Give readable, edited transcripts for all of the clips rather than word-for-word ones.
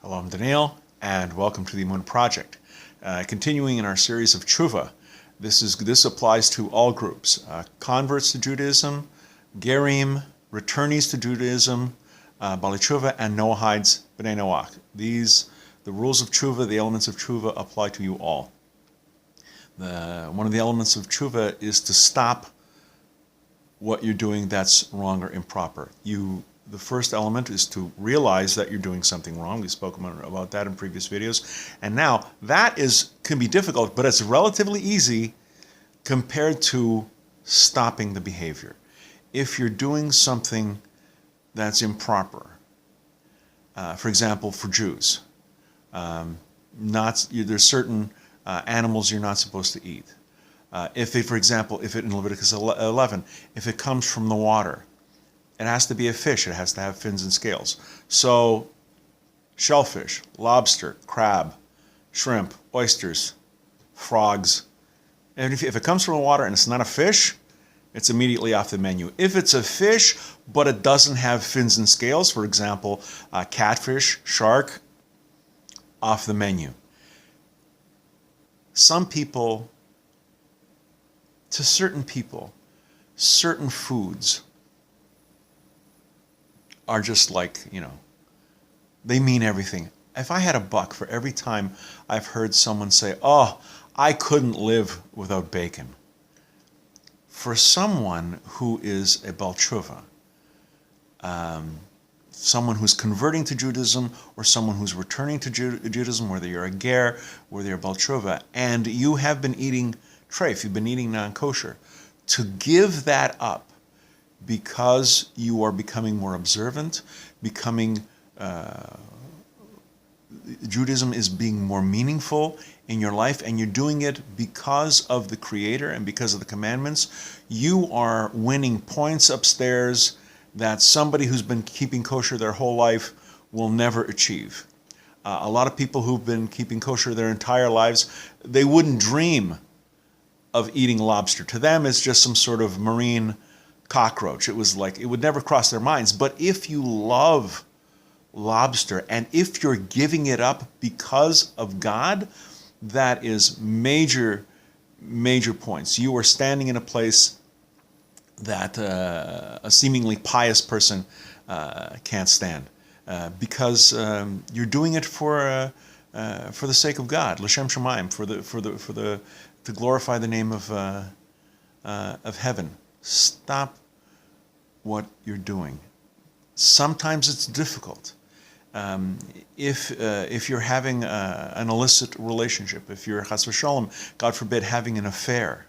Hello, I'm Daniel, and welcome to the Emunah Project. Continuing in our series of Tshuvah, this applies to all groups: converts to Judaism, Gerim, returnees to Judaism, Baalei Tshuva and Noahides, Bnei Noach. The rules of Tshuvah, the elements of Tshuvah apply to you all. One of the elements of Tshuvah is to stop what you're doing that's wrong or improper. The first element is to realize that you're doing something wrong. We spoke about that in previous videos. And now, that can be difficult, but it's relatively easy compared to stopping the behavior. If you're doing something that's improper, for example, for Jews, there's certain animals you're not supposed to eat. For example, in Leviticus 11, if it comes from the water, it has to be a fish. It has to have fins and scales. So, shellfish, lobster, crab, shrimp, oysters, frogs. And if it comes from the water and it's not a fish, it's immediately off the menu. If it's a fish, but it doesn't have fins and scales, for example, catfish, shark, off the menu. To certain people, certain foods are just like, they mean everything. If I had a buck for every time I've heard someone say, "Oh, I couldn't live without bacon," for someone who is a Baalei Tshuva, someone who's converting to Judaism or someone who's returning to Judaism, whether you're a ger, whether you're a Baalei Tshuva, and you have been eating treif, you've been eating non-kosher, to give that up because you are becoming more observant, Judaism is being more meaningful in your life, and you're doing it because of the Creator and because of the commandments, you are winning points upstairs that somebody who's been keeping kosher their whole life will never achieve. A lot of people who've been keeping kosher their entire lives, they wouldn't dream of eating lobster. To them, it's just some sort of marine cockroach. It would never cross their minds. But if you love lobster and if you're giving it up because of God, that is major, major points. You are standing in a place that a seemingly pious person can't stand because you're doing it for the sake of God, l'shem shamayim, to glorify the name of heaven. Stop what you're doing. Sometimes it's difficult. If you're having an illicit relationship, if you're chas v'shalom, God forbid, having an affair,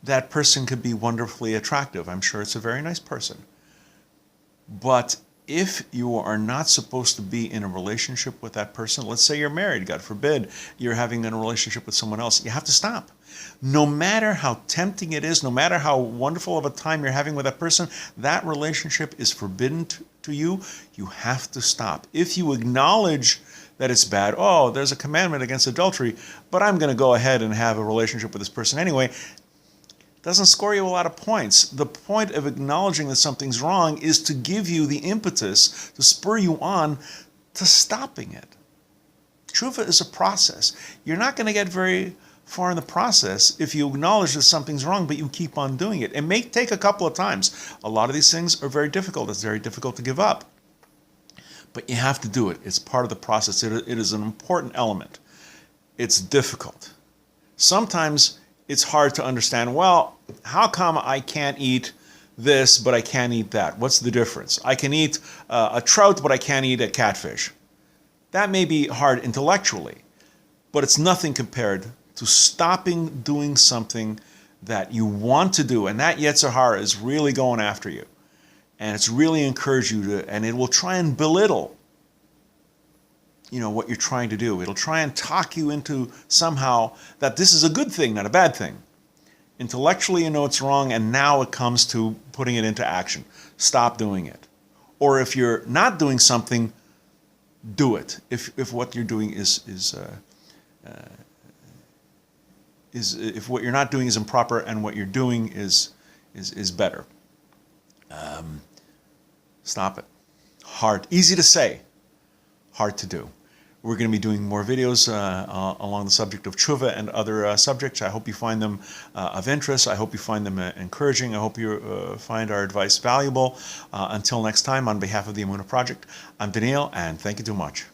that person could be wonderfully attractive. I'm sure it's a very nice person. But if you are not supposed to be in a relationship with that person, let's say you're married, God forbid, you're having a relationship with someone else, you have to stop. No matter how tempting it is, no matter how wonderful of a time you're having with that person, that relationship is forbidden to you. You have to stop. If you acknowledge that it's bad, oh, there's a commandment against adultery, but I'm going to go ahead and have a relationship with this person anyway, doesn't score you a lot of points. The point of acknowledging that something's wrong is to give you the impetus, to spur you on to stopping it. Tshuvah is a process. You're not going to get very far in the process if you acknowledge that something's wrong, but you keep on doing it. It may take a couple of times. A lot of these things are very difficult. It's very difficult to give up. But you have to do it. It's part of the process. It is an important element. It's difficult. Sometimes it's hard to understand, well, how come I can't eat this, but I can't eat that? What's the difference? I can eat a trout, but I can't eat a catfish. That may be hard intellectually, but it's nothing compared to stopping doing something that you want to do, and that Yetzer Hara is really going after you. And it's really encouraged you to, and it will try and belittle what you're trying to do. It'll try and talk you into somehow that this is a good thing, not a bad thing. Intellectually, you know it's wrong, and now it comes to putting it into action. Stop doing it. Or if you're not doing something, do it. If what you're doing if what you're not doing is improper and what you're doing is better. Stop it. Hard, easy to say, hard to do. We're going to be doing more videos along the subject of Tshuvah and other subjects. I hope you find them of interest. I hope you find them encouraging. I hope you find our advice valuable. Until next time, on behalf of the Emunah Project, I'm Daniel, and thank you too much.